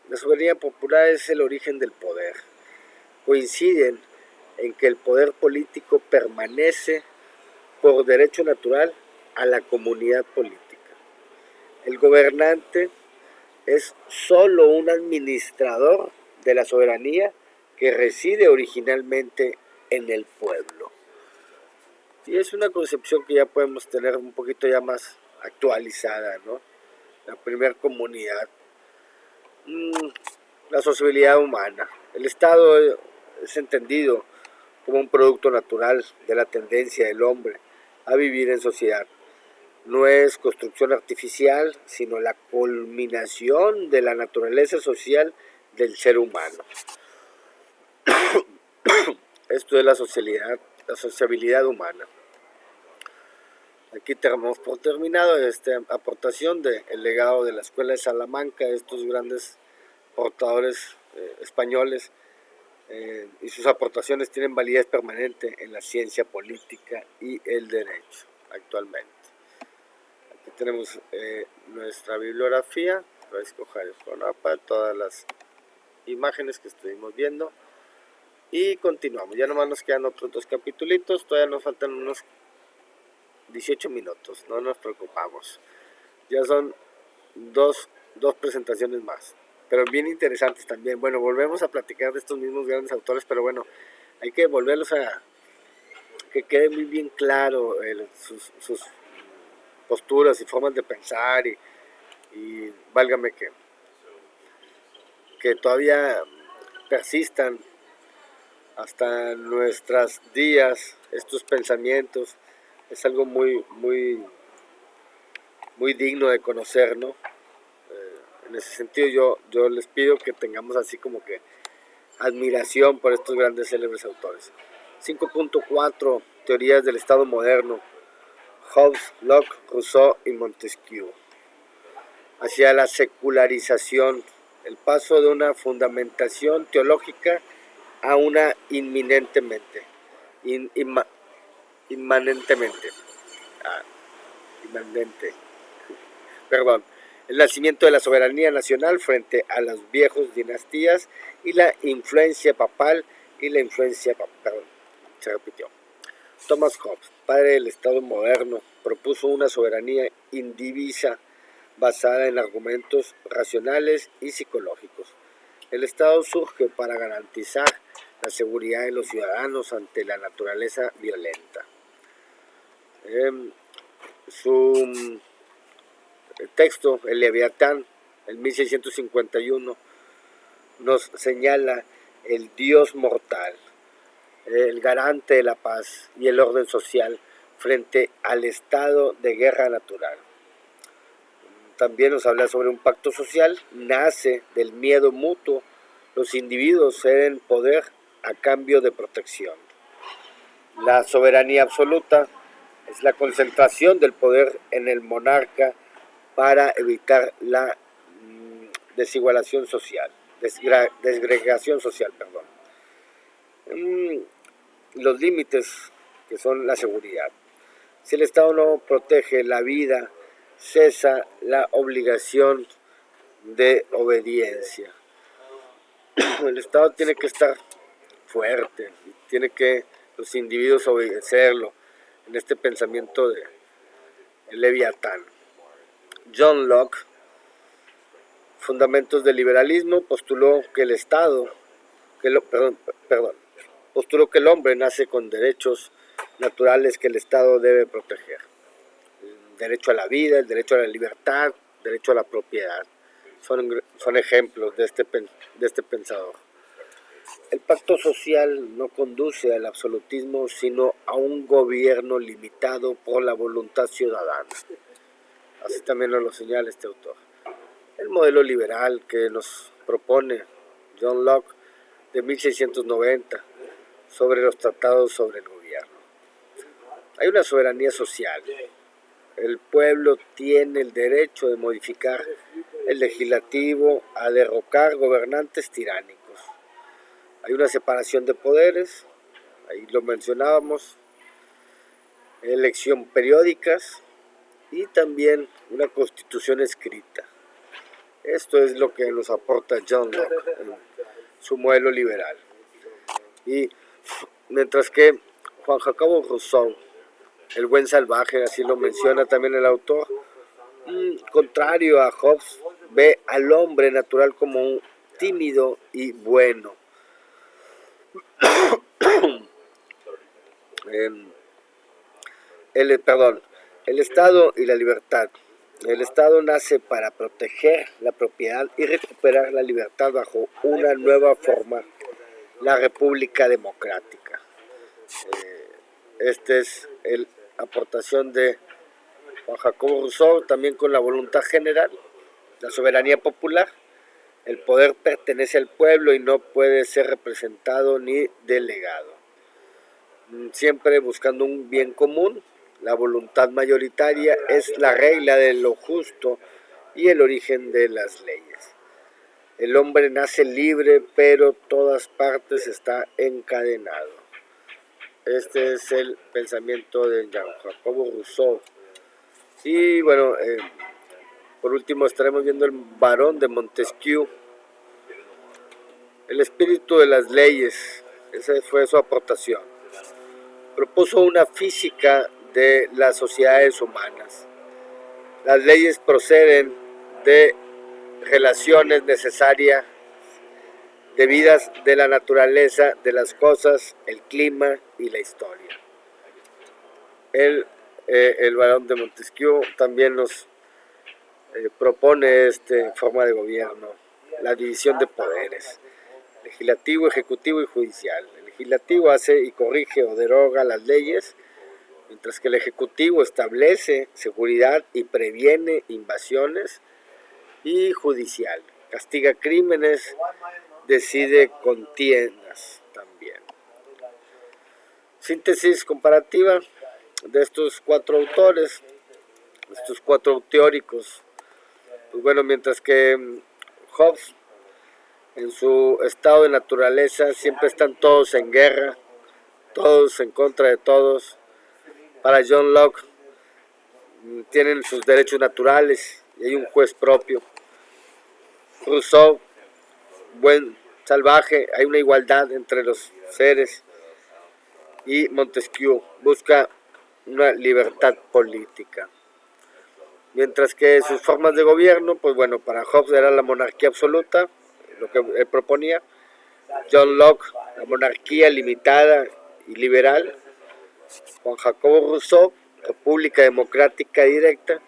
La soberanía popular es el origen del poder. Coinciden en que el poder político permanece por derecho natural a la comunidad política. El gobernante es solo un administrador de la soberanía que reside originalmente en el pueblo. Y es una concepción que ya podemos tener un poquito ya más actualizada, ¿no? La primera comunidad, la sociabilidad humana. El Estado es entendido como un producto natural de la tendencia del hombre a vivir en sociedad. No es construcción artificial, sino la culminación de la naturaleza social del ser humano. Esto es la sociabilidad humana. Aquí tenemos por terminado esta aportación del legado de la Escuela de Salamanca, estos grandes portadores españoles, y sus aportaciones tienen validez permanente en la ciencia política y el derecho actualmente. Aquí tenemos nuestra bibliografía, voy a escoger para todas las imágenes que estuvimos viendo y continuamos. Ya nomás nos quedan otros 2 capitulitos, todavía nos faltan unos 18 minutos, no nos preocupamos. Ya son dos presentaciones más, pero bien interesantes también. Bueno, volvemos a platicar de estos mismos grandes autores, pero bueno, hay que volverlos a que quede muy bien claro sus posturas y formas de pensar y válgame que todavía persistan hasta nuestros días estos pensamientos. Es algo muy digno de conocer, ¿no? En ese sentido yo les pido que tengamos así como que admiración por estos grandes célebres autores. 5.4 Teorías del Estado moderno. Hobbes, Locke, Rousseau y Montesquieu. Hacia la secularización, el paso de una fundamentación teológica a una inmanentemente. El nacimiento de la soberanía nacional frente a las viejas dinastías y la influencia papal se repitió. Thomas Hobbes, padre del Estado moderno, propuso una soberanía indivisa basada en argumentos racionales y psicológicos. El Estado surge para garantizar la seguridad de los ciudadanos ante la naturaleza violenta. Su texto, el Leviatán, en 1651, nos señala el Dios mortal, el garante de la paz y el orden social frente al estado de guerra natural. También nos habla sobre un pacto social, nace del miedo mutuo, los individuos ceden poder a cambio de protección. La soberanía absoluta es la concentración del poder en el monarca para evitar la desgregación social, los límites que son la seguridad. Si el Estado no protege la vida, cesa la obligación de obediencia. El Estado tiene que estar fuerte, tiene que los individuos obedecerlo, en este pensamiento de Leviatán. John Locke, Fundamentos del liberalismo, postuló que el Estado, postuló que el hombre nace con derechos naturales que el Estado debe proteger. El derecho a la vida, el derecho a la libertad, el derecho a la propiedad. Son ejemplos de este pensador. El pacto social no conduce al absolutismo, sino a un gobierno limitado por la voluntad ciudadana. Así también nos lo señala este autor. El modelo liberal que nos propone John Locke de 1690 sobre los tratados sobre el gobierno. Hay una soberanía social. El pueblo tiene el derecho de modificar el legislativo a derrocar gobernantes tiránicos. Hay una separación de poderes, ahí lo mencionábamos, elección periódicas y también una constitución escrita. Esto es lo que nos aporta John Locke en su modelo liberal. Y mientras que Juan Jacobo Rousseau, el buen salvaje, así lo menciona también el autor, contrario a Hobbes, ve al hombre natural como un tímido y bueno. El Estado y la libertad. El Estado nace para proteger la propiedad y recuperar la libertad bajo una nueva forma, la República Democrática. Esta es la aportación de Juan Jacobo Rousseau, también con la voluntad general, la soberanía popular. El poder pertenece al pueblo y no puede ser representado ni delegado. Siempre buscando un bien común, la voluntad mayoritaria es la regla de lo justo y el origen de las leyes. El hombre nace libre, pero todas partes está encadenado. Este es el pensamiento de Jean Jacobo Rousseau. Y bueno, por último estaremos viendo el Barón de Montesquieu. El espíritu de las leyes, esa fue su aportación. Propuso una física de las sociedades humanas. Las leyes proceden de relaciones necesarias debidas de la naturaleza de las cosas, el clima y la historia. El Barón de Montesquieu también nos propone esta forma de gobierno, la división de poderes, legislativo, ejecutivo y judicial. El legislativo hace y corrige o deroga las leyes, mientras que el ejecutivo establece seguridad y previene invasiones, y judicial castiga crímenes, decide contiendas también. Síntesis comparativa de estos cuatro autores, estos cuatro teóricos. Pues bueno, mientras que Hobbes, en su estado de naturaleza, siempre están todos en guerra, todos en contra de todos. Para John Locke, tienen sus derechos naturales y hay un juez propio. Rousseau, buen salvaje, hay una igualdad entre los seres. Y Montesquieu busca una libertad política. Mientras que sus formas de gobierno, pues bueno, para Hobbes era la monarquía absoluta, lo que él proponía. John Locke, la monarquía limitada y liberal. Juan Jacobo Rousseau, república democrática directa.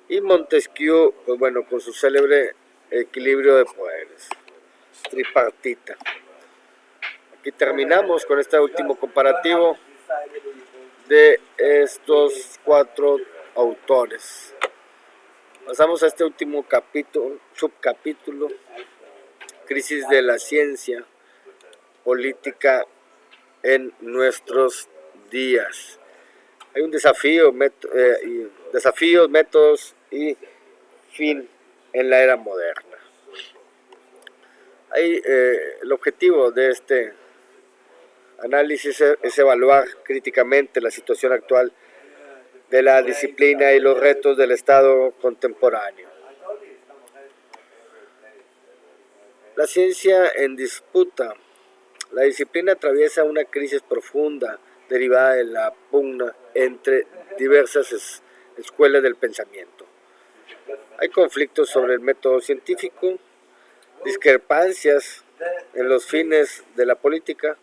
Y Montesquieu, pues bueno, con su célebre equilibrio de poderes, tripartita. Aquí terminamos con este último comparativo de estos cuatro autores. Pasamos a este último subcapítulo, crisis de la ciencia política en nuestros días. Hay un desafíos, métodos y fin en la era moderna. El objetivo de este análisis es evaluar críticamente la situación actual de la disciplina y los retos del Estado contemporáneo. La ciencia en disputa. La disciplina atraviesa una crisis profunda derivada de la pugna entre diversas escuelas del pensamiento. Hay conflictos sobre el método científico, discrepancias en los fines de la política,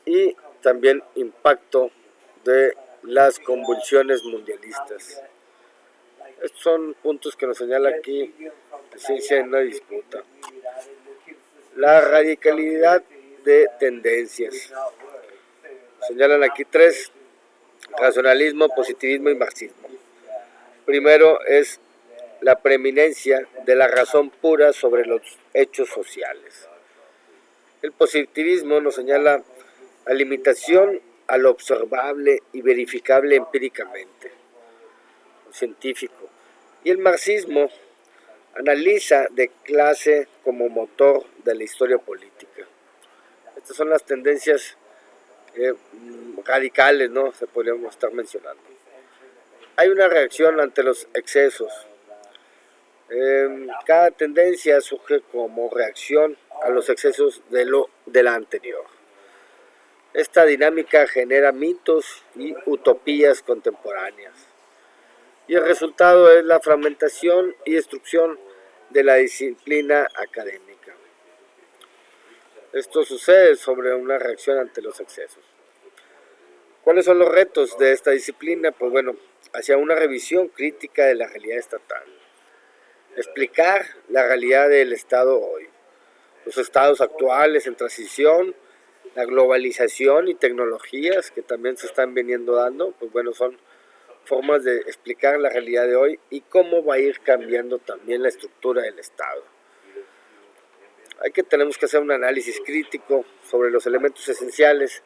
y también impacto de las convulsiones mundialistas. Estos son puntos que nos señala aquí la ciencia en una disputa. La radicalidad de tendencias. Señalan aquí tres: racionalismo, positivismo y marxismo. Primero es la preeminencia de la razón pura sobre los hechos sociales. El positivismo nos señala la limitación a lo observable y verificable empíricamente, lo científico. Y el marxismo analiza de clase como motor de la historia política. Estas son las tendencias radicales, ¿no? Se podríamos estar mencionando. Hay una reacción ante los excesos. Cada tendencia surge como reacción a los excesos de la anterior. Esta dinámica genera mitos y utopías contemporáneas. Y el resultado es la fragmentación y destrucción de la disciplina académica. Esto sucede sobre una reacción ante los excesos. ¿Cuáles son los retos de esta disciplina? Pues bueno, hacia una revisión crítica de la realidad estatal. Explicar la realidad del Estado hoy, los estados actuales en transición, la globalización y tecnologías que también se están viniendo dando, pues bueno, son formas de explicar la realidad de hoy y cómo va a ir cambiando también la estructura del Estado. Tenemos que hacer un análisis crítico sobre los elementos esenciales.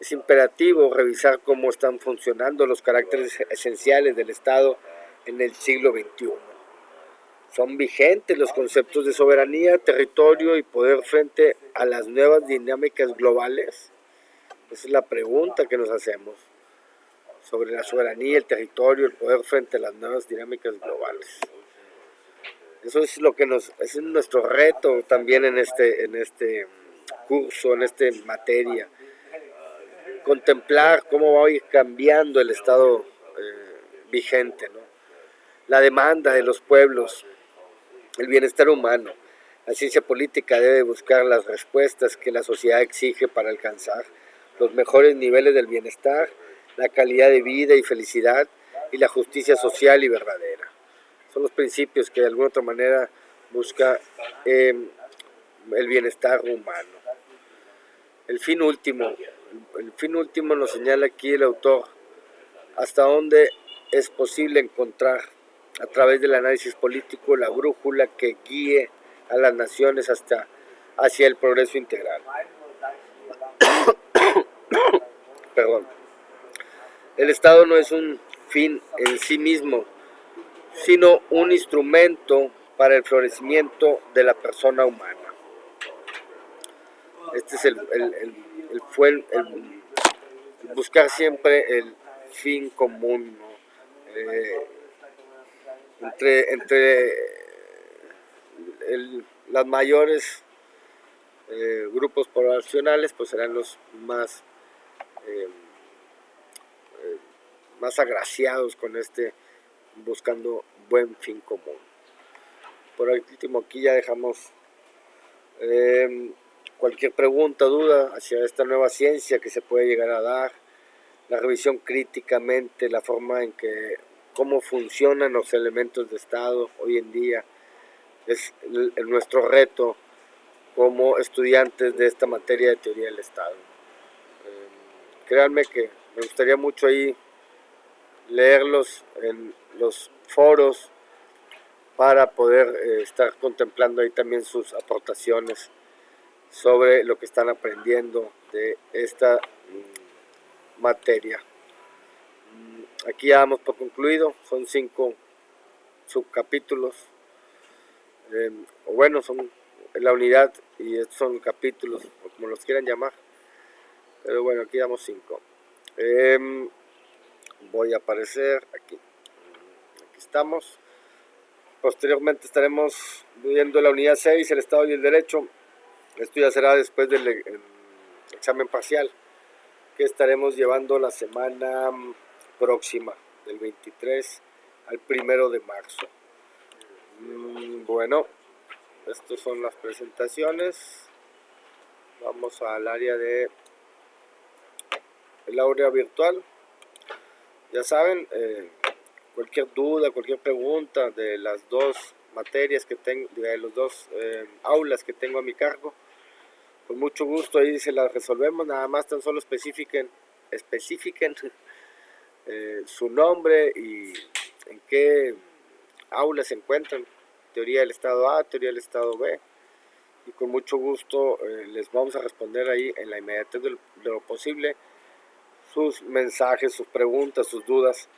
Es imperativo revisar cómo están funcionando los caracteres esenciales del Estado en el siglo XXI. ¿Son vigentes los conceptos de soberanía, territorio y poder frente a las nuevas dinámicas globales? Esa es la pregunta que nos hacemos sobre la soberanía, el territorio, el poder frente a las nuevas dinámicas globales. Eso es lo que es nuestro reto también en este curso, en esta materia. Contemplar cómo va a ir cambiando el estado vigente, ¿no? La demanda de los pueblos, el bienestar humano. La ciencia política debe buscar las respuestas que la sociedad exige para alcanzar los mejores niveles del bienestar, la calidad de vida y felicidad y la justicia social y verdadera. Son los principios que de alguna otra manera busca el bienestar humano. El fin último nos señala aquí el autor hasta dónde es posible encontrar a través del análisis político la brújula que guíe a las naciones hacia el progreso integral. Perdón. El Estado no es un fin en sí mismo, sino un instrumento para el florecimiento de la persona humana. Este es el buscar siempre el fin común, ¿no? Las mayores grupos poblacionales pues serán los más agraciados con buscando buen fin común. Por último, aquí ya dejamos cualquier pregunta, duda hacia esta nueva ciencia que se puede llegar a dar, la revisión críticamente, la forma en que cómo funcionan los elementos de Estado hoy en día, es nuestro reto como estudiantes de esta materia de teoría del Estado. Créanme que me gustaría mucho ahí leerlos en los foros para poder estar contemplando ahí también sus aportaciones sobre lo que están aprendiendo de esta materia. Aquí ya damos por concluido, son 5 subcapítulos, o bueno, son la unidad y estos son capítulos, o como los quieran llamar, pero bueno, aquí damos 5. Voy a aparecer aquí estamos. Posteriormente estaremos viendo la unidad 6, el Estado y el Derecho. Esto ya será después del examen parcial que estaremos llevando la semana próxima, del 23 al 1 de marzo. Bueno, estas son las presentaciones. Vamos al área de el aula virtual. Ya saben, cualquier duda, cualquier pregunta de las dos materias que tengo, de los dos aulas que tengo a mi cargo, con mucho gusto ahí se las resolvemos. Nada más tan solo especifiquen su nombre y en qué aula se encuentran, teoría del estado A, teoría del estado B, y con mucho gusto les vamos a responder ahí en la inmediatez de lo posible sus mensajes, sus preguntas, sus dudas.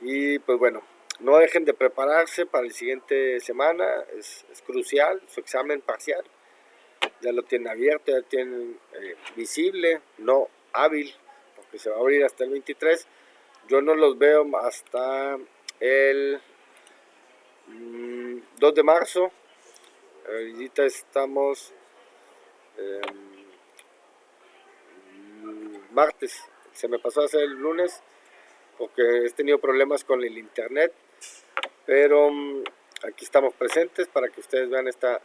Y pues bueno, no dejen de prepararse para el siguiente semana, es crucial su examen parcial. Ya lo tienen abierto, ya tienen visible, no hábil, porque se va a abrir hasta el 23. Yo no los veo hasta el 2 de marzo. Ahorita estamos martes, se me pasó a hacer el lunes porque he tenido problemas con el internet, pero aquí estamos presentes para que ustedes vean esta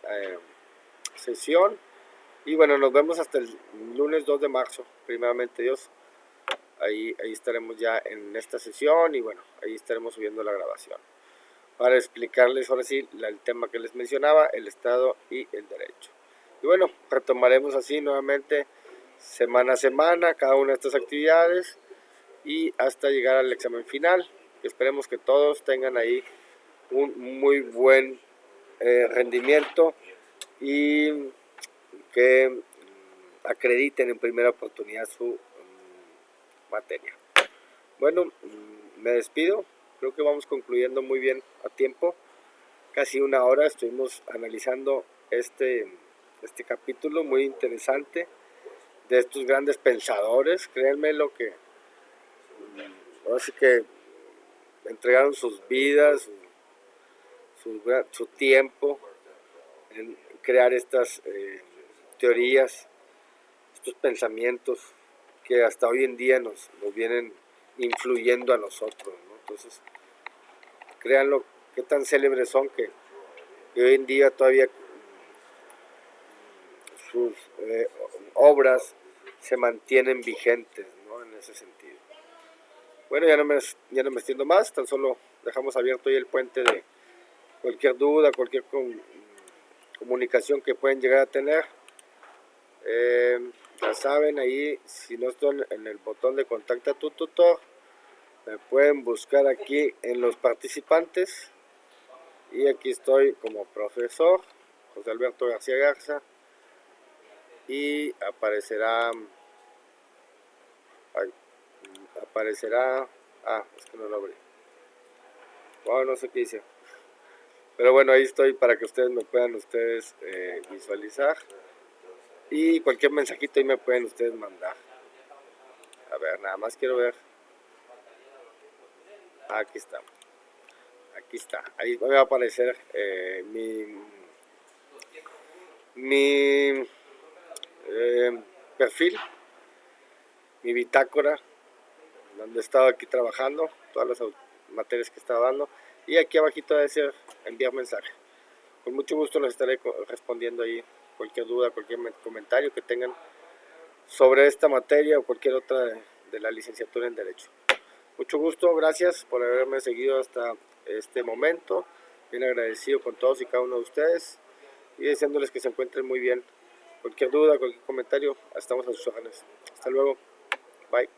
sesión. Y bueno, nos vemos hasta el lunes 2 de marzo, primeramente Dios. Ahí estaremos ya en esta sesión y bueno, ahí estaremos subiendo la grabación para explicarles ahora sí el tema que les mencionaba, el Estado y el Derecho. Y bueno, retomaremos así nuevamente semana a semana cada una de estas actividades y hasta llegar al examen final. Esperemos que todos tengan ahí un muy buen rendimiento y que acrediten en primera oportunidad su materia. Bueno, me despido, creo que vamos concluyendo muy bien a tiempo, casi una hora estuvimos analizando este capítulo muy interesante de estos grandes pensadores. Créanme lo que ahora sí que entregaron sus vidas, su tiempo en crear estas teorías, estos pensamientos que hasta hoy en día nos vienen influyendo a nosotros, ¿no? Entonces, créanlo, qué tan célebres son que hoy en día todavía sus obras se mantienen vigentes, ¿no? En ese sentido. Bueno, ya no me extiendo más, tan solo dejamos abierto hoy el puente de cualquier duda, cualquier comunicación que pueden llegar a tener. Ya saben, ahí si no están en el botón de contacta a tu tutor, me pueden buscar aquí en los participantes y aquí estoy como profesor José Alberto García Garza y aparecerá es que no lo abrí, bueno, no sé qué hice, pero bueno, ahí estoy para que ustedes me puedan visualizar y cualquier mensajito ahí me pueden ustedes mandar. A ver, nada más quiero ver. Aquí está, ahí va a aparecer mi perfil, mi bitácora, donde he estado aquí trabajando, todas las materias que he estado dando, y aquí abajito debe ser enviar mensaje. Con mucho gusto les estaré respondiendo ahí cualquier duda, cualquier comentario que tengan sobre esta materia o cualquier otra de la licenciatura en Derecho. Mucho gusto, gracias por haberme seguido hasta este momento, bien agradecido con todos y cada uno de ustedes y deseándoles que se encuentren muy bien. Cualquier duda, cualquier comentario, estamos a sus órdenes. Hasta luego, bye.